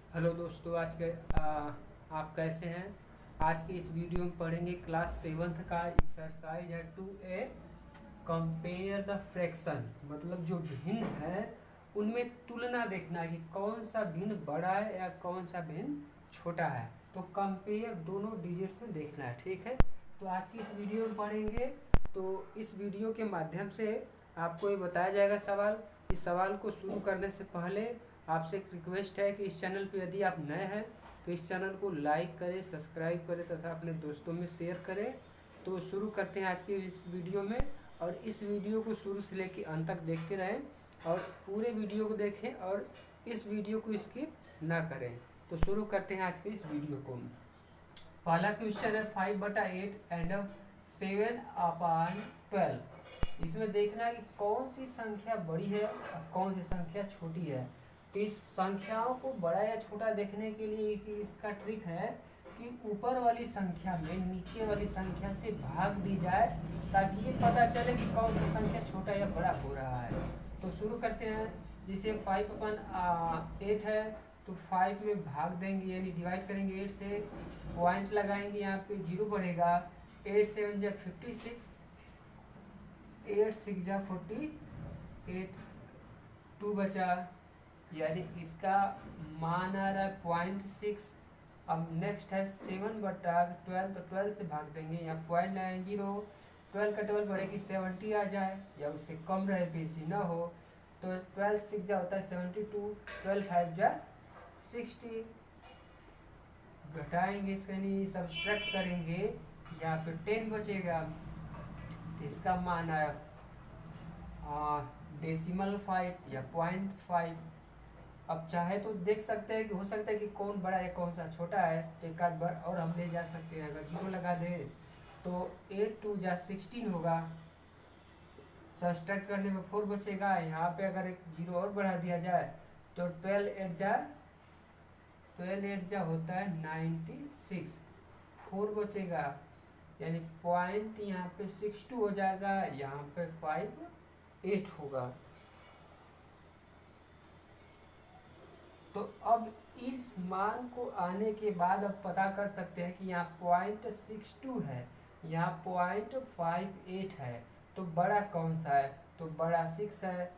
Hello दोस्तों, आप कैसे हैं। आज के इस वीडियो में पढ़ेंगे क्लास सेवन्थ का एक्सरसाइज है 2A। कंपेयर द फ्रैक्शन, मतलब जो भिन्न है उनमें तुलना देखना है कि कौन सा भिन्न बड़ा है या कौन सा भिन्न छोटा है। तो कंपेयर दोनों डिजिट्स में देखना है, ठीक है। तो आज की इस वीडियो में पढ़ेंगे। तो इस वीडियो के माध्यम से आपको ये बताया जाएगा सवाल। इस सवाल को शुरू करने से पहले आपसे एक रिक्वेस्ट है कि इस चैनल पर यदि आप नए हैं तो इस चैनल को लाइक करें, सब्सक्राइब करें तथा अपने दोस्तों में शेयर करें। तो शुरू करते हैं आज की इस वीडियो में। और इस वीडियो को शुरू से लेकर अंत तक देखते रहें और पूरे वीडियो को देखें और इस वीडियो को स्किप ना करें। तो शुरू करते हैं आज के इस वीडियो को। पहला क्वेश्चन है 5/8 एंड 7/12। इसमें देखना है कि कौन सी संख्या बड़ी है और कौन सी संख्या छोटी है। तो इस संख्याओं को बड़ा या छोटा देखने के लिए कि इसका ट्रिक है कि ऊपर वाली संख्या में नीचे वाली संख्या से भाग दी जाए ताकि ये पता चले कि कौन सी संख्या छोटा या बड़ा हो रहा है। तो शुरू करते हैं। जैसे 5/8 है तो 5 में भाग देंगे यानी डिवाइड करेंगे 8 से, पॉइंट लगाएंगे, यहाँ पे 0 बढ़ेगा। 8 7 जा 56, 8 6 जा 48, 2 बचा, यानी इसका मान आ रहा है 0.6। अब नेक्स्ट है 7/12, तो 12 से भाग देंगे, यहाँ पॉइंट लगाएंगे 0। 12 का 12 बढ़ेगी 70 आ जाए या उससे कम रहे, बेसी ना हो। तो 12 6 जा होता है 72, 12 5 जा 60। घटाएंगे इसका नहीं, सब्सट्रैक्ट करेंगे, यहाँ पे 10 बचेगा। तो इसका मान आया डेसिमल 5 या 0.5। अब चाहे तो देख सकते हैं कि हो सकता है कि कौन बड़ा है कौन सा छोटा है, तो एक आध बार और हम ले जा सकते हैं। अगर 0 लगा दे तो 8 2 जा 16 होगा। सब्सट्रैक्ट करने में 4 बचेगा। यहाँ पे अगर एक 0 और बढ़ा दिया जाए तो 12 8 जा होता है 96, 4 बचेगा, यानी पॉइंट यहाँ पे 62 हो जाएगा, यहाँ पे 5 8 होगा। तो अब इस मान को आने के बाद अब पता कर सकते हैं कि यहाँ 0.62 है, यहाँ 0.58 है। तो बड़ा कौन सा है, तो बड़ा 6 है।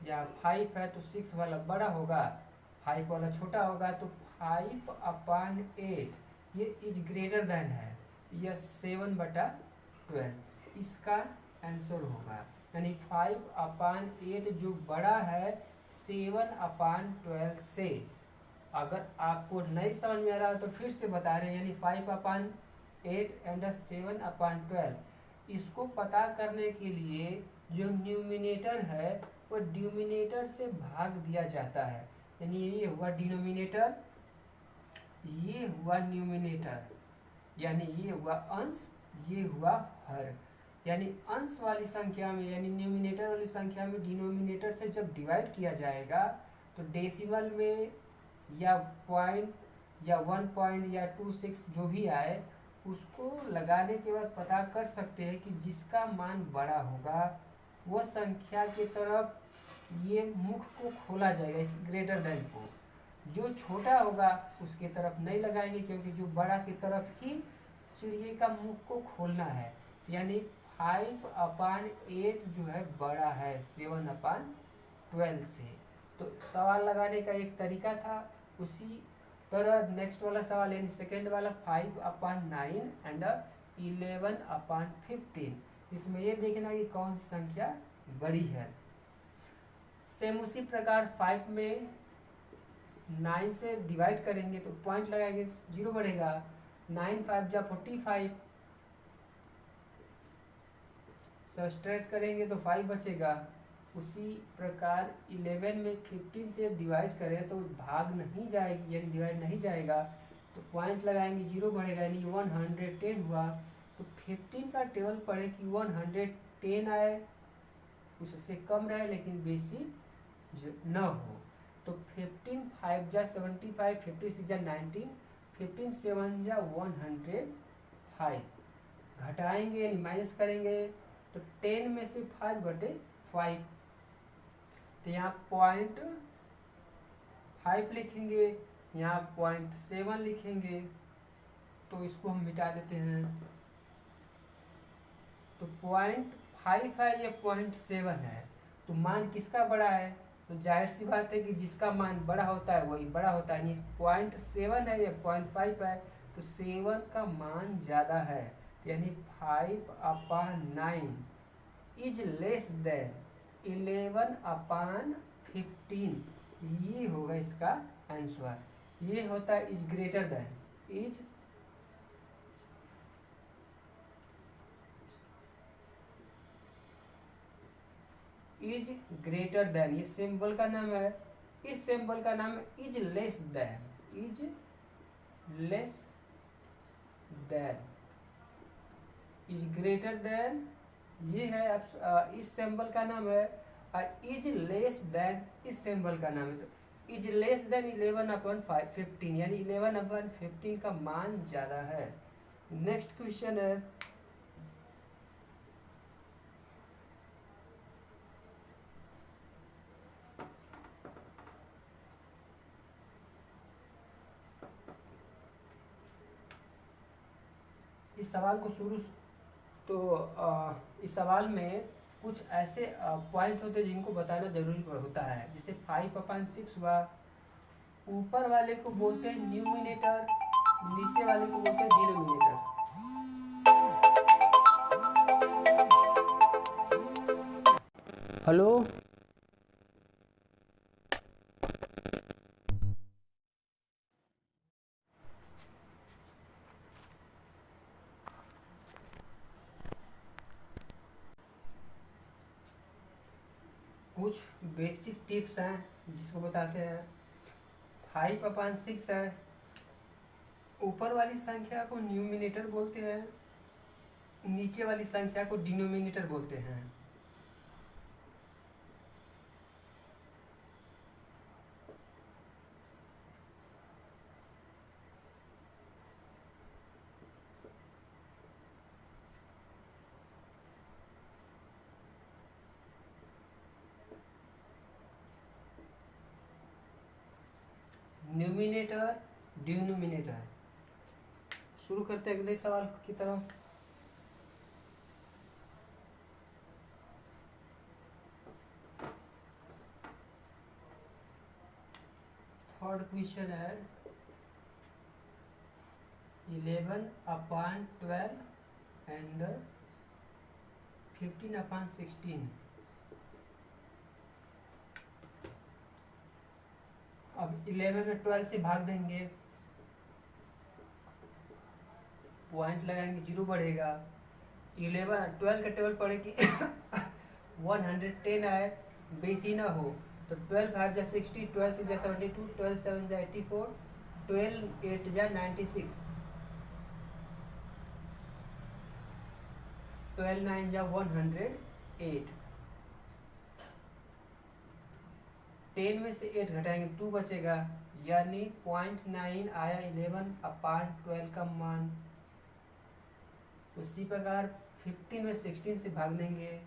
यहाँ 5 है तो 6 वाला बड़ा होगा, 5 वाला छोटा होगा। तो 5/8 ये इज ग्रेटर देन है, यह 7/12 इसका आंसर होगा। यानी 5/8 जो बड़ा है 7/12 से। अगर आपको नहीं समझ में आ रहा हो तो फिर से बता रहे हैं, यानी 5/8 एंड 7/12। इसको पता करने के लिए जो न्यूमिनेटर है वो डिनोमिनेटर से भाग दिया जाता है। यानी ये हुआ डिनोमिनेटर, ये हुआ न्यूमिनेटर, यानी ये हुआ अंश, ये हुआ हर। यानी अंश वाली संख्या में यानी न्यूमिनेटर वाली संख्या में डिनोमिनेटर से जब डिवाइड किया जाएगा तो डेसिमल में या पॉइंट या 1 पॉइंट या 26 जो भी आए उसको लगाने के बाद पता कर सकते हैं कि जिसका मान बड़ा होगा वह संख्या की तरफ ये मुख को खोला जाएगा, इस ग्रेटर देन को। जो छोटा होगा उसके तरफ नहीं लगाएंगे क्योंकि जो बड़ा की तरफ ही चिड़िए का मुख को खोलना है। यानी 5/8 जो है बड़ा है 7/12 से। तो सवाल लगाने का एक तरीका था। उसी तरह नेक्स्ट वाला सवाल यानी सेकेंड वाला 5/9 एंड 11/15। इसमें ये देखना कि कौन सी संख्या बड़ी है। सेम उसी प्रकार 5 में 9 से डिवाइड करेंगे तो पॉइंट लगाएंगे, 0 बढ़ेगा। 9 5 जा 45, सब्सट्रैक्ट करेंगे तो 5 बचेगा। उसी प्रकार 11 में 15 से डिवाइड करें तो भाग नहीं जाएगी यानी डिवाइड नहीं जाएगा, तो पॉइंट लगाएंगे, 0 बढ़ेगा, यानी 110 हुआ। तो 15 का टेबल पढ़े कि 110 आए, उससे कम रहे लेकिन बेसी न हो। तो 15 5 जा 75, 56 जा 19, 15 7 जा 105। घटाएंगे यानी माइनस करेंगे तो 10 में से 5 घटे 5, तो यहाँ 0.5 लिखेंगे, यहाँ 0.7 लिखेंगे, तो इसको हम मिटा देते हैं। तो 0.5 है या 0.7 है, तो मान किसका बड़ा है? तो जाहिर सी बात है कि जिसका मान बड़ा होता है वही बड़ा होता है। 0.7 है या 0.5 है, तो 7 का मान ज़्यादा है, यानी 5/9 इज लेस देन 11/15। ये होगा इसका आंसर। ये होता है is greater than, is greater than, ये सिंबल का नाम है। इस सिंबल का नाम है is less than, is less than, is greater than, ये है इस सिंबल का नाम है। इज लेस देन इस सिंबल का नाम है। तो इज लेस देन 11/15, यानी 11/15 का मान ज्यादा है। नेक्स्ट क्वेश्चन है, इस सवाल को शुरू तो इस सवाल में कुछ ऐसे पॉइंट होते हैं जिनको बताना जरूरी होता है। जैसे 5/6 हुआ, ऊपर वाले को बोलते हैं न्यूमिनेटर, नीचे वाले को बोलते हैं डिनोमिनेटर। हेलो, कुछ बेसिक टिप्स हैं जिसको बताते हैं। 5/6 है, ऊपर वाली संख्या को न्यूमिनेटर बोलते हैं, नीचे वाली संख्या को डिनोमिनेटर बोलते हैं। Numerator, denominator. शुरू करते हैं अगले सवाल की तरफ। थर्ड क्वेश्चन है 11/12 एंड 15/16। अब 11 में 12 से भाग देंगे, पॉइंट लगाएंगे, 0 बढ़ेगा। 12 का टेबल पढ़े कि 110 आए, बेसी ना हो। तो 12 5 60, 12 6 72, 12 7 84, 12 8 96, 12 9 108। 10 में से 8 घटाएंगे 2 बचेगा, यानी 0.9 आया 11/12 का मान। उसी प्रकार 15 में 16 से भाग देंगे,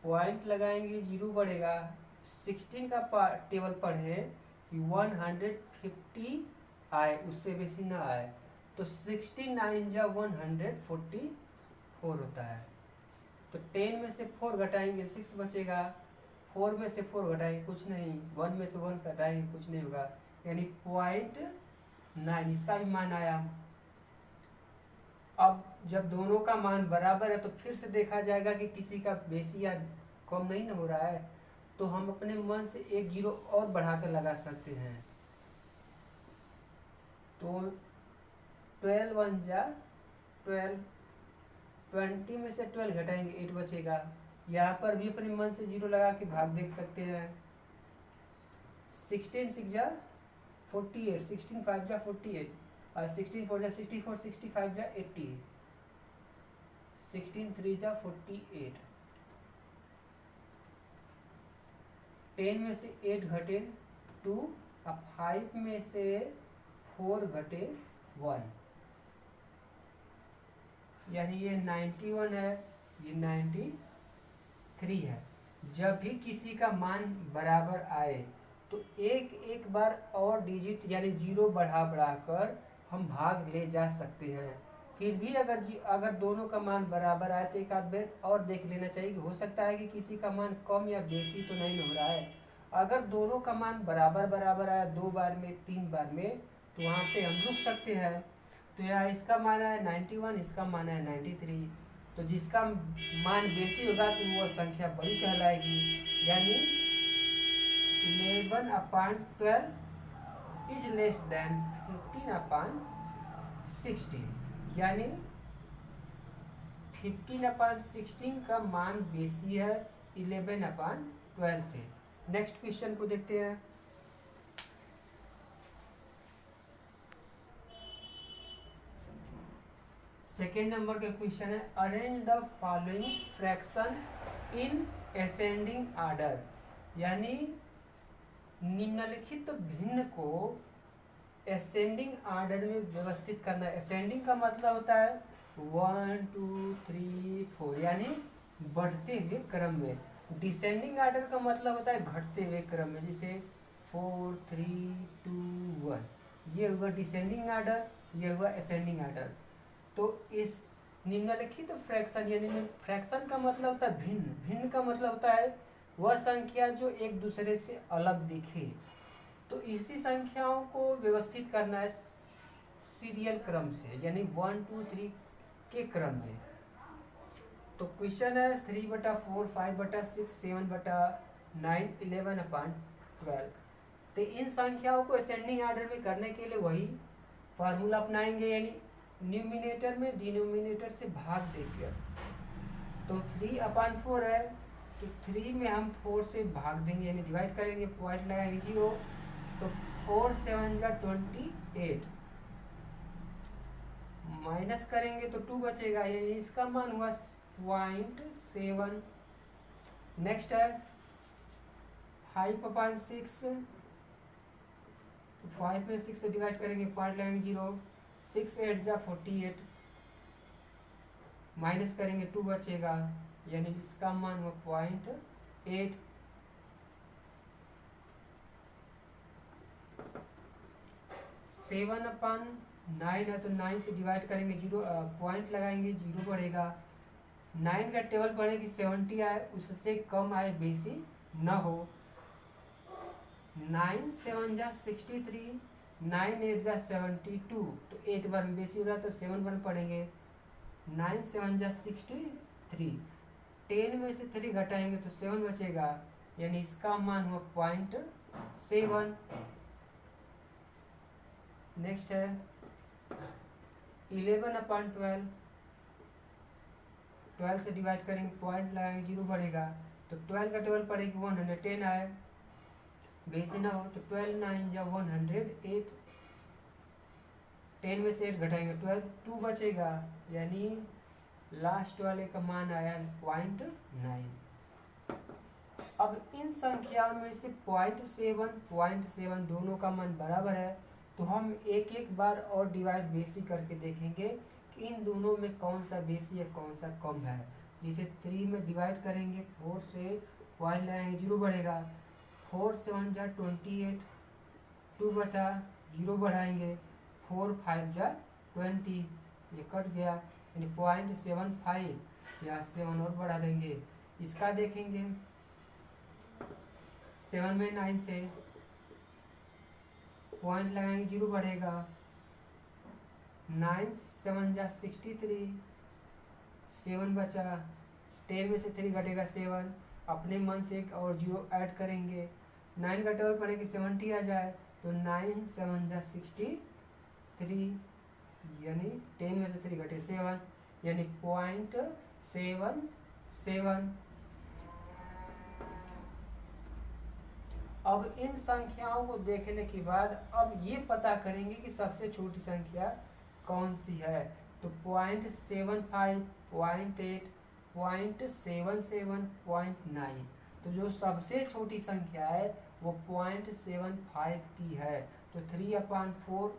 पॉइंट लगाएंगे, 0 बढ़ेगा। 16 का टेबल पढ़े कि 150 आए, उससे बेसी ना आए, तो 16 9 144 होता है। तो 10 में से 4 घटाएंगे 6 बचेगा, 4 में से 4 घटाएंगे कुछ नहीं, 1 में से 1 घटाएंगे कुछ नहीं होगा, यानी 0.9 इसका भी मान आया। अब जब दोनों का मान बराबर है तो फिर से देखा जाएगा कि किसी का बेसी या कम नहीं ना हो रहा है, तो हम अपने मन से एक 0 और बढ़ा कर लगा सकते हैं। तो 12 1 12, 20 में से 12 घटाएंगे 8 बचेगा। यहाँ पर भी अपने मन से 0 लगा के भाग देख सकते हैं। 16 6 48, 16 5 48, और 16 4 64, 65 80, 16 3 48। 10 में से 8 घटे 2, और 5 में से 4 घटे 1, यानी ये 91 है, ये 93 है। जब भी किसी का मान बराबर आए तो एक एक बार और डिजिट यानी जीरो बढ़ा बढ़ाकर हम भाग ले जा सकते हैं। फिर भी अगर दोनों का मान बराबर आए तो एक आध बार और देख लेना चाहिए कि हो सकता है कि किसी का मान कम या बेसी तो नहीं हो रहा है। अगर दोनों का मान बराबर बराबर आया 2 बार में 3 बार में तो वहाँ पे हम रुक सकते हैं। तो यहाँ इसका मान है 91, इसका मान है 93। तो जिसका मान बेसी होगा तो वह संख्या बड़ी कहलाएगी, यानी 11/12 इज लेस देन 15/16, यानी 15/16 का मान बेसी है 11/12 से। नेक्स्ट क्वेश्चन को देखते हैं। सेकेंड नंबर का क्वेश्चन है, arrange the following fraction in ascending order, यानी निम्नलिखित भिन्न को असेंडिंग आर्डर में व्यवस्थित करना है। असेंडिंग का मतलब होता है 1 2 3 4, यानी बढ़ते हुए क्रम में। डिसेंडिंग आर्डर का मतलब होता है घटते हुए क्रम में, जैसे 4 3 2 1, ये हुआ डिसेंडिंग आर्डर, ये हुआ असेंडिंग आर्डर। तो इस निम्नलिखित फ्रैक्शन, यानी फ्रैक्शन का मतलब होता है भिन्न, भिन्न का मतलब होता है वह संख्या जो एक दूसरे से अलग दिखे। तो इसी संख्याओं को व्यवस्थित करना है सीरियल क्रम से, यानी 1 2 3 के क्रम में। तो क्वेश्चन है 3/4 5/6 7/9 11/12। तो इन संख्याओं को असेंडिंग आर्डर में करने के लिए वही फार्मूला अपनाएंगे, यानी न्यूमिनेटर में डिनोमिनेटर से भाग देकर। तो 3/4 है, तो 3 में हम 4 से भाग देंगे, यानी डिवाइड करेंगे, पॉइंट लगाएंगे 0। तो 4 7 जा 28, माइनस करेंगे तो 2 बचेगा, यानी इसका मान हुआ 0.7। नेक्स्ट है 5/6, 5 में 6 से डिवाइड करेंगे, पॉइंट लगाएंगे 0। 6 8 जा 48, माइनस करेंगे 2 बचेगा, यानी इसका मान हुआ 0.8। 7/9 है, तो 9 से डिवाइड करेंगे, 0 पॉइंट लगाएंगे, 0 बढ़ेगा। 9 का टेबल पढ़े कि 70 आए, उससे कम आए, बेसी न हो। 9 7 जा 63, 9 8 जा 72, तो 8 बार में बेसी हो रहा है तो 7 बार पढ़ेंगे। 9 7 जा 63, 10 में से 3 घटाएंगे तो 7 बचेगा, यानी इसका मान हुआ 0.7। नेक्स्ट है 11/12, 12 से डिवाइड करेंगे, पॉइंट लगाएंगे, 0 बढ़ेगा। तो 12 का टेबल पड़ेगी 110 आए, बेसी ना हो। तो 12 9 जा 108, 10 में से 8 घटाएंगे 12, 2 बचेगा, यानी लास्ट वाले का मान आया 0.9। अब इन संख्याओं में से 0.7 दोनों का मान बराबर है, तो हम एक एक बार और डिवाइड बेसी करके देखेंगे कि इन दोनों में कौन सा बेसी है कौन सा कम है। जिसे 3 में डिवाइड करेंगे, 4 से पॉइंट लगाएंगे, 0 बढ़ेगा। 4 7 जा 28, 2 बचा, 0 बढ़ाएंगे, 4 5 जा 20, ये कट गया, यानी 0.75, यहाँ 7 और बढ़ा देंगे। इसका देखेंगे 7 में 9 से पॉइंट लगाएंगे, 0 बढ़ेगा। 9 7 जा 63, 7 बचा, 10 में से 3 घटेगा 7, अपने मन से एक और 0 ऐड करेंगे। 9 का टेबल पड़ेगी 70 आ जाए, तो 9 7 जा 63, यानी 10 में से 3 घटे 7, यानी 0.77। अब इन संख्याओं को देखने के बाद अब ये पता करेंगे कि सबसे छोटी संख्या कौन सी है। तो 0.75, 0.8, 0.77, 0.9, तो जो सबसे छोटी संख्या है वो 0.75 की है। तो 3/4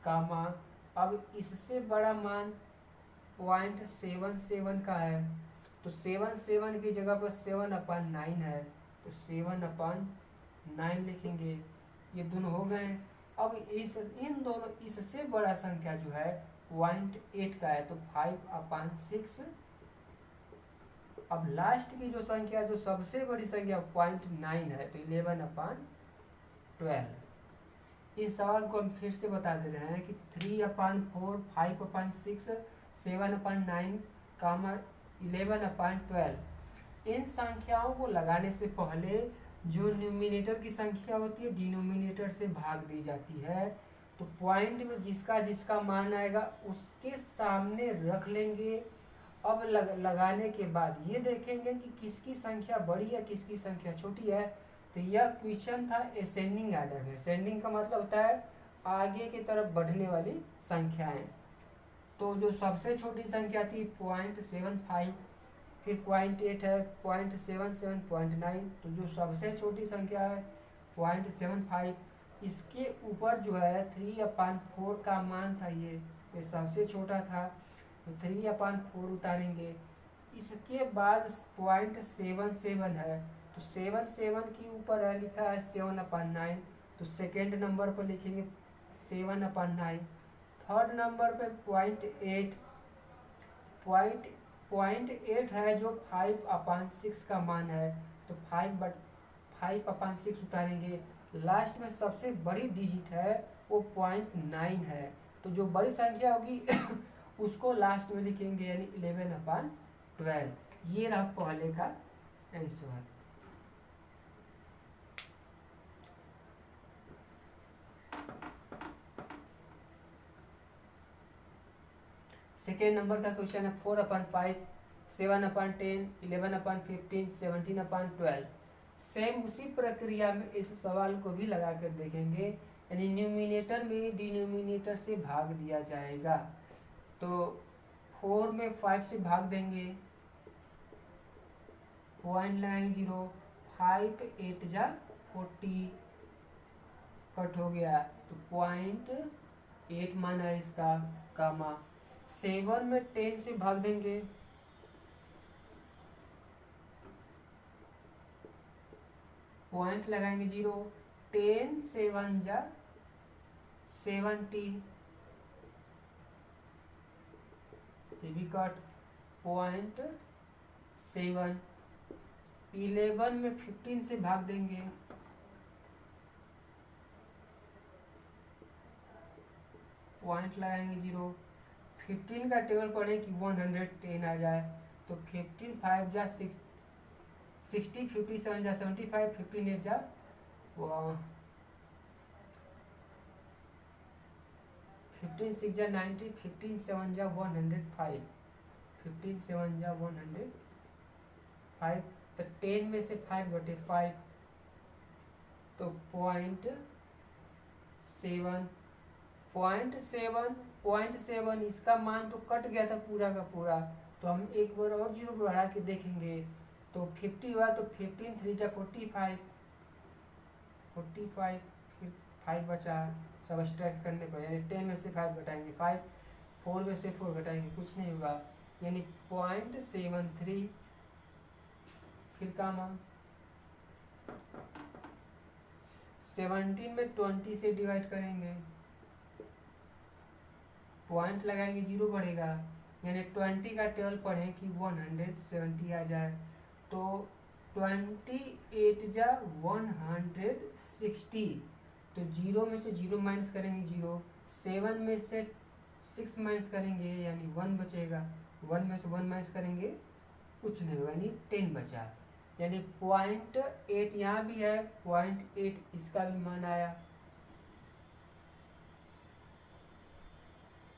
का मान, अब इससे बड़ा मान 0.77 का है, तो 77 की जगह पर 7/9 है, तो 7/9 लिखेंगे। ये दोनों हो गए। अब इन दोनों इससे बड़ा संख्या जो है 0.8 का है, तो 5/6। अब लास्ट की जो संख्या, जो सबसे बड़ी संख्या 0.9 है, तो 11/12। इस सवाल को हम फिर से बता दे रहे हैं कि 3/4, 5/6, 7/9, 11/12। इन संख्याओं को लगाने से पहले जो न्यूमिनेटर की संख्या होती है डिनोमिनेटर से भाग दी जाती है। तो पॉइंट में जिसका जिसका मान आएगा उसके सामने रख लेंगे। अब लगाने के बाद ये देखेंगे कि किसकी संख्या बड़ी है किसकी संख्या छोटी है। तो यह क्वेश्चन था असेंडिंग ऑर्डर में। असेंडिंग का मतलब होता है आगे की तरफ बढ़ने वाली संख्याएं। तो जो सबसे छोटी संख्या थी 0.75, फिर 0.8 है, 0.77, 0.9। तो जो सबसे छोटी संख्या है 0.75। इसके ऊपर जो है 3/4 का मान था, ये सबसे छोटा था, तो 3/4 उतारेंगे। इसके बाद 0.77 है, तो 77 के ऊपर है लिखा है 7/9, तो सेकेंड नंबर पर लिखेंगे 7/9। थर्ड नंबर पे 0.8 है जो 5/6 का मान है, तो 5/6 उतारेंगे। लास्ट में सबसे बड़ी डिजिट है वो 0.9 है, तो जो बड़ी संख्या होगी उसको लास्ट में लिखेंगे, यानी 11/12। ये रहा पहले का आंसर। सेकेंड नंबर का क्वेश्चन है 4/5, 7/10, 11/15, 17/12। सेम उसी प्रक्रिया में इस सवाल को भी लगा कर देखेंगे, यानी न्यूमिनेटर में डिनोमिनेटर से भाग दिया जाएगा। तो 4 में 5 से भाग देंगे, पॉइंट लगाएंगे 0, 5 8 जा 40 कट हो गया, तो 0.8 मान है इसका, कामा 7 में 10 से भाग देंगे, पॉइंट लगाएंगे 0, 10 7 जा 70, ये भी कट 0.7। 11 में 15 से भाग देंगे, पॉइंट लगाएंगे 0, 15 का टेबल पढ़े कि 110 आ जाए, तो 15 5 जा 60, 57 जा 75, 15 8 जा 15 6 जा 90, 15 7 जा 105, 15 7 जा 105। तो 10 में से 5/5, तो 0.7 इसका मान तो कट गया था पूरा का पूरा, तो हम एक बार और 0 बढ़ा के देखेंगे, तो 50 हुआ, तो 15 3 जा 45, 45, फिर 5 बचा, सब एक्सट्रैक्ट करने पर, यानी 10 में से 5 घटाएंगे 5, 4 में से 4 घटाएंगे कुछ नहीं होगा, यानी 0.73। फिर का मान 17 में 20 से डिवाइड करेंगे, पॉइंट लगाएंगे 0 बढ़ेगा, यानी 20 का टेबल पढ़े कि 170 आ जाए, तो 28 जा 160, तो 0 में से 0 माइनस करेंगे 0, 7 में से 6 माइनस करेंगे यानी 1 बचेगा, 1 में से 1 माइनस करेंगे कुछ नहीं होगा, यानी 10 बचा, यानी 0.8 यहाँ भी है, 0.8 इसका भी मान आया,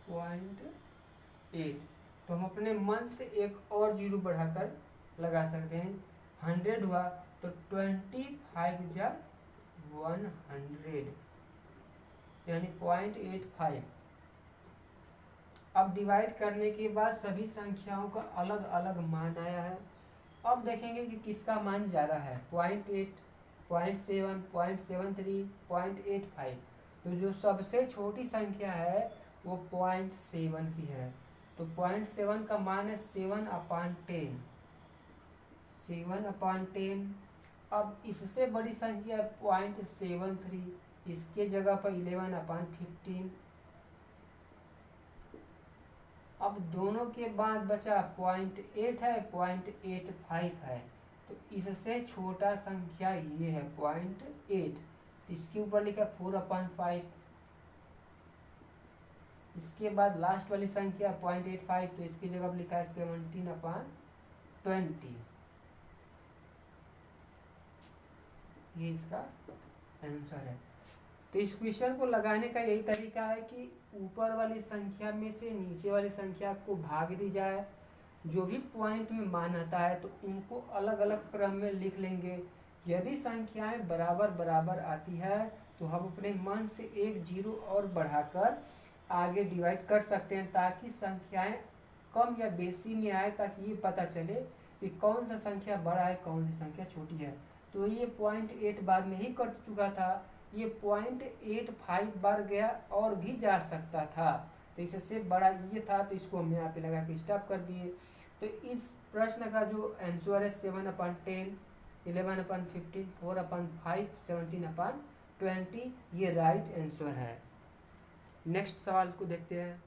0.8। तो हम अपने मन से एक और 0 बढ़ाकर लगा सकते हैं, 100 हुआ, तो 25 जा 100, यानी 0.85। अब डिवाइड करने के बाद सभी संख्याओं का अलग अलग मान आया है। अब देखेंगे कि किसका मान ज़्यादा है, 0.8, 0.7, 0.73, 0.85। तो जो सबसे छोटी संख्या है वो 0.7 की है, तो 0.7 का मान है 7/10, 7/10। अब इससे बड़ी संख्या 0.73, इसके जगह पर 11/15। अब दोनों के बाद बचा 0.8 है, 0.85 है, तो इससे छोटा संख्या ये है 0.8, तो इसके ऊपर लिखा 4/5। इसके बाद लास्ट वाली संख्या 0.85, तो इसकी जगह पर लिखा है 17/20। ये इसका आंसर है। तो इस क्वेश्चन को लगाने का यही तरीका है कि ऊपर वाली संख्या में से नीचे वाली संख्या को भाग दी जाए, जो भी पॉइंट में मान आता है तो उनको अलग अलग क्रम में लिख लेंगे। यदि संख्याएं बराबर बराबर आती है तो हम अपने मन से एक जीरो और बढ़ाकर आगे डिवाइड कर सकते हैं, ताकि संख्याएं कम या बेसी में आए, ताकि ये पता चले कि कौन सा संख्या बड़ा है, कौन सी संख्या छोटी है। तो ये 0.8 बाद में ही कट चुका था, ये 0.85 बार गया और भी जा सकता था, तो इससे बड़ा ये था, तो इसको हमने यहाँ पे लगा के स्टॉप कर दिए। तो इस प्रश्न का जो आंसर है 7/10, 11/15, 4/5, 17/20, ये राइट आंसर है। नेक्स्ट सवाल को देखते हैं।